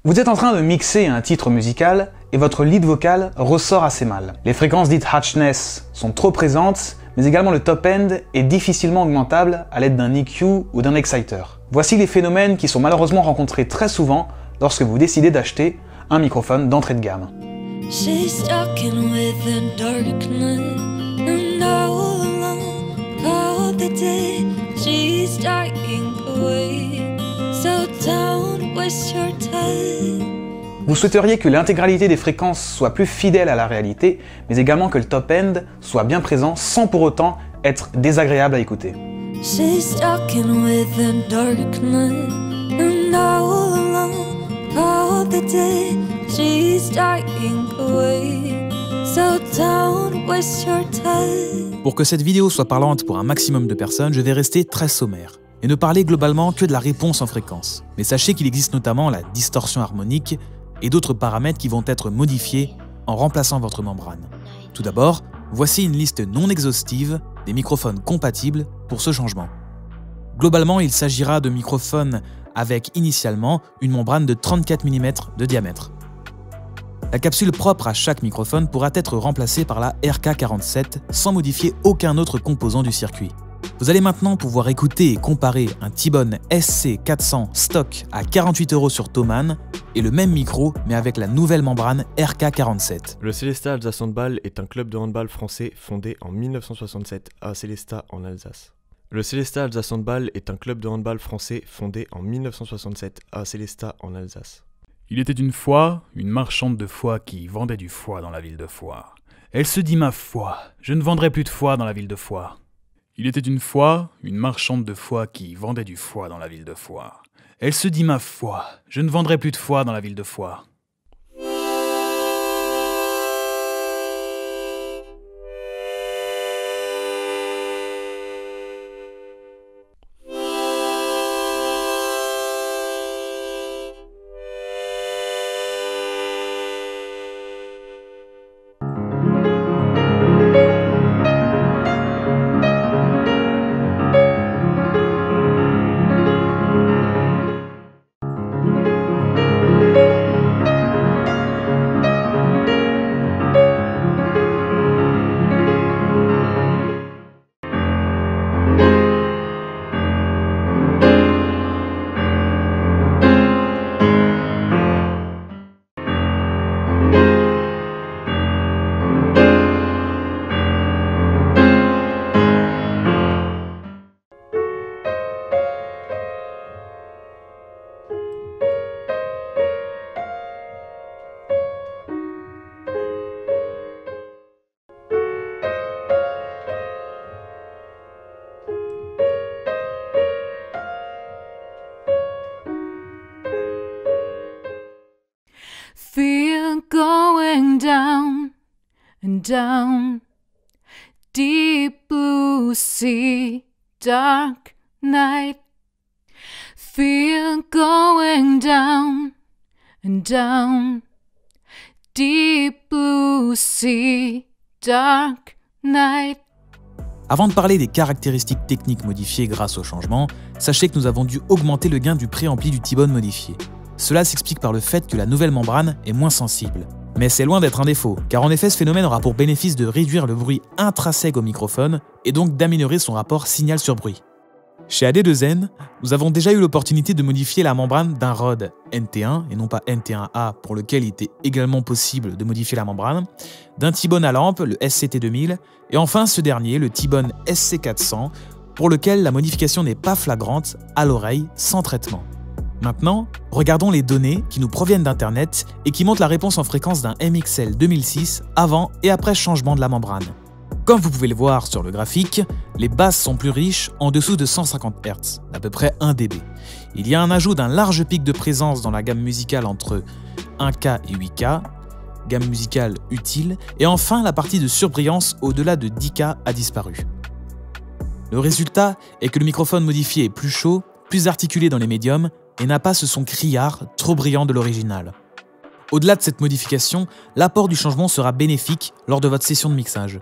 Vous êtes en train de mixer un titre musical et votre lead vocal ressort assez mal. Les fréquences dites Hatchness sont trop présentes, mais également le top end est difficilement augmentable à l'aide d'un EQ ou d'un exciter. Voici les phénomènes qui sont malheureusement rencontrés très souvent lorsque vous décidez d'acheter un microphone d'entrée de gamme. Vous souhaiteriez que l'intégralité des fréquences soit plus fidèle à la réalité, mais également que le top end soit bien présent sans pour autant être désagréable à écouter. Pour que cette vidéo soit parlante pour un maximum de personnes, je vais rester très sommaire et ne parler globalement que de la réponse en fréquence. Mais sachez qu'il existe notamment la distorsion harmonique et d'autres paramètres qui vont être modifiés en remplaçant votre membrane. Tout d'abord, voici une liste non exhaustive des microphones compatibles pour ce changement. Globalement, il s'agira de microphones avec initialement une membrane de 34 mm de diamètre. La capsule propre à chaque microphone pourra être remplacée par la RK47 sans modifier aucun autre composant du circuit. Vous allez maintenant pouvoir écouter et comparer un T-Bone SC400 stock à 48 € sur Thomann et le même micro mais avec la nouvelle membrane RK47. Le Sélestat Alsace Handball est un club de handball français fondé en 1967 à Sélestat en Alsace. Le Sélestat Alsace Handball est un club de handball français fondé en 1967 à Sélestat en Alsace. Il était une fois une marchande de foie qui vendait du foie dans la ville de Foix. Elle se dit « Ma foi, je ne vendrai plus de foie dans la ville de Foix. » Il était une fois une marchande de foie qui vendait du foie dans la ville de Foix. Elle se dit « Ma foi, je ne vendrai plus de foie dans la ville de Foix. » Fear going down and down, deep blue sea, dark night. Fear going down and down, deep blue sea, dark night. Avant de parler des caractéristiques techniques modifiées grâce au changement, sachez que nous avons dû augmenter le gain du préampli du T-Bone modifié. Cela s'explique par le fait que la nouvelle membrane est moins sensible. Mais c'est loin d'être un défaut, car en effet ce phénomène aura pour bénéfice de réduire le bruit intrinsèque au microphone et donc d'améliorer son rapport signal sur bruit. Chez AD2N, nous avons déjà eu l'opportunité de modifier la membrane d'un Rode NT1 et non pas NT1A pour lequel il était également possible de modifier la membrane, d'un T-Bone à lampe, le SCT2000, et enfin ce dernier, le T-Bone SC400, pour lequel la modification n'est pas flagrante, à l'oreille, sans traitement. Maintenant, regardons les données qui nous proviennent d'Internet et qui montrent la réponse en fréquence d'un MXL 2006 avant et après changement de la membrane. Comme vous pouvez le voir sur le graphique, les basses sont plus riches en dessous de 150 Hz, à peu près 1 dB. Il y a un ajout d'un large pic de présence dans la gamme musicale entre 1K et 8K, gamme musicale utile, et enfin la partie de surbrillance au-delà de 10K a disparu. Le résultat est que le microphone modifié est plus chaud, plus articulé dans les médiums, et n'a pas ce son criard trop brillant de l'original. Au-delà de cette modification, l'apport du changement sera bénéfique lors de votre session de mixage.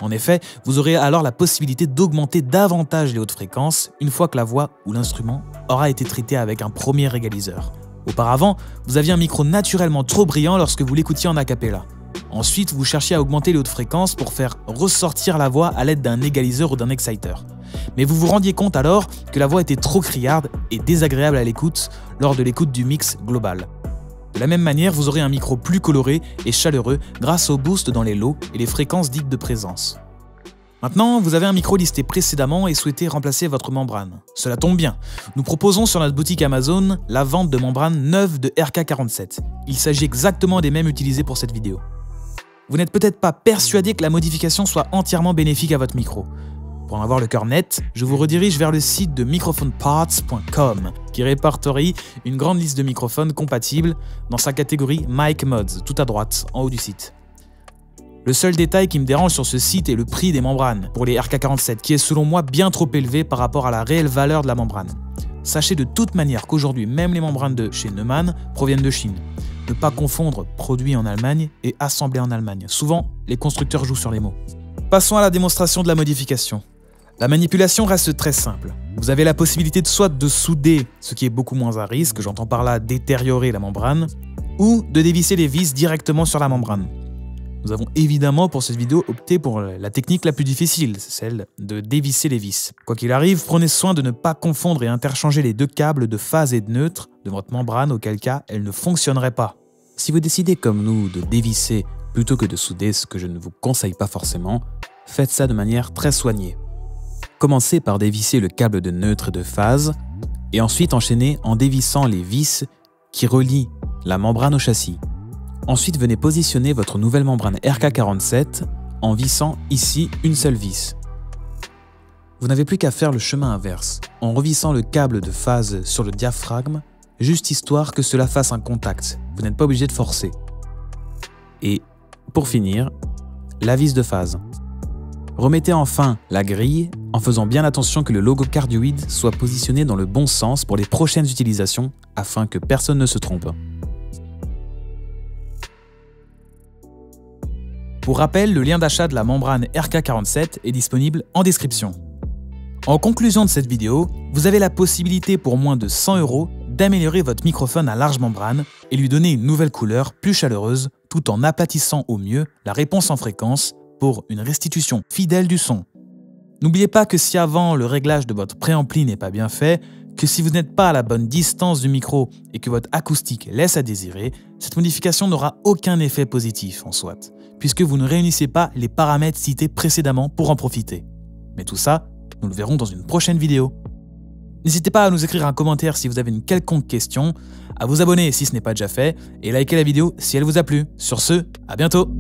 En effet, vous aurez alors la possibilité d'augmenter davantage les hautes fréquences une fois que la voix ou l'instrument aura été traité avec un premier égaliseur. Auparavant, vous aviez un micro naturellement trop brillant lorsque vous l'écoutiez en a cappella. Ensuite, vous cherchiez à augmenter les hautes fréquences pour faire ressortir la voix à l'aide d'un égaliseur ou d'un exciter. Mais vous vous rendiez compte alors que la voix était trop criarde et désagréable à l'écoute lors de l'écoute du mix global. De la même manière, vous aurez un micro plus coloré et chaleureux grâce au boost dans les lows et les fréquences dites de présence. Maintenant, vous avez un micro listé précédemment et souhaitez remplacer votre membrane. Cela tombe bien, nous proposons sur notre boutique Amazon la vente de membranes neuves de RK47. Il s'agit exactement des mêmes utilisées pour cette vidéo. Vous n'êtes peut-être pas persuadé que la modification soit entièrement bénéfique à votre micro. Pour en avoir le cœur net, je vous redirige vers le site de microphoneparts.com qui répertorie une grande liste de microphones compatibles dans sa catégorie Mic Mods, tout à droite, en haut du site. Le seul détail qui me dérange sur ce site est le prix des membranes pour les RK47 qui est selon moi bien trop élevé par rapport à la réelle valeur de la membrane. Sachez de toute manière qu'aujourd'hui même les membranes de chez Neumann proviennent de Chine. Ne pas confondre produit en Allemagne et assemblé en Allemagne. Souvent, les constructeurs jouent sur les mots. Passons à la démonstration de la modification. La manipulation reste très simple. Vous avez la possibilité soit de souder, ce qui est beaucoup moins à risque, j'entends par là détériorer la membrane, ou de dévisser les vis directement sur la membrane. Nous avons évidemment pour cette vidéo opté pour la technique la plus difficile, celle de dévisser les vis. Quoi qu'il arrive, prenez soin de ne pas confondre et interchanger les deux câbles de phase et de neutre de votre membrane, auquel cas elle ne fonctionnerait pas. Si vous décidez comme nous de dévisser plutôt que de souder, ce que je ne vous conseille pas forcément, faites ça de manière très soignée. Commencez par dévisser le câble de neutre et de phase, et ensuite enchaînez en dévissant les vis qui relient la membrane au châssis. Ensuite, venez positionner votre nouvelle membrane RK47 en vissant ici une seule vis. Vous n'avez plus qu'à faire le chemin inverse, en revissant le câble de phase sur le diaphragme, juste histoire que cela fasse un contact. Vous n'êtes pas obligé de forcer. Et, pour finir, la vis de phase. Remettez enfin la grille en faisant bien attention que le logo cardioïde soit positionné dans le bon sens pour les prochaines utilisations afin que personne ne se trompe. Pour rappel, le lien d'achat de la membrane RK47 est disponible en description. En conclusion de cette vidéo, vous avez la possibilité pour moins de 100 € d'améliorer votre microphone à large membrane et lui donner une nouvelle couleur plus chaleureuse tout en aplatissant au mieux la réponse en fréquence pour une restitution fidèle du son. N'oubliez pas que si avant le réglage de votre préampli n'est pas bien fait, que si vous n'êtes pas à la bonne distance du micro et que votre acoustique laisse à désirer, cette modification n'aura aucun effet positif en soi, puisque vous ne réunissez pas les paramètres cités précédemment pour en profiter. Mais tout ça, nous le verrons dans une prochaine vidéo. N'hésitez pas à nous écrire un commentaire si vous avez une quelconque question, à vous abonner si ce n'est pas déjà fait, et liker la vidéo si elle vous a plu. Sur ce, à bientôt!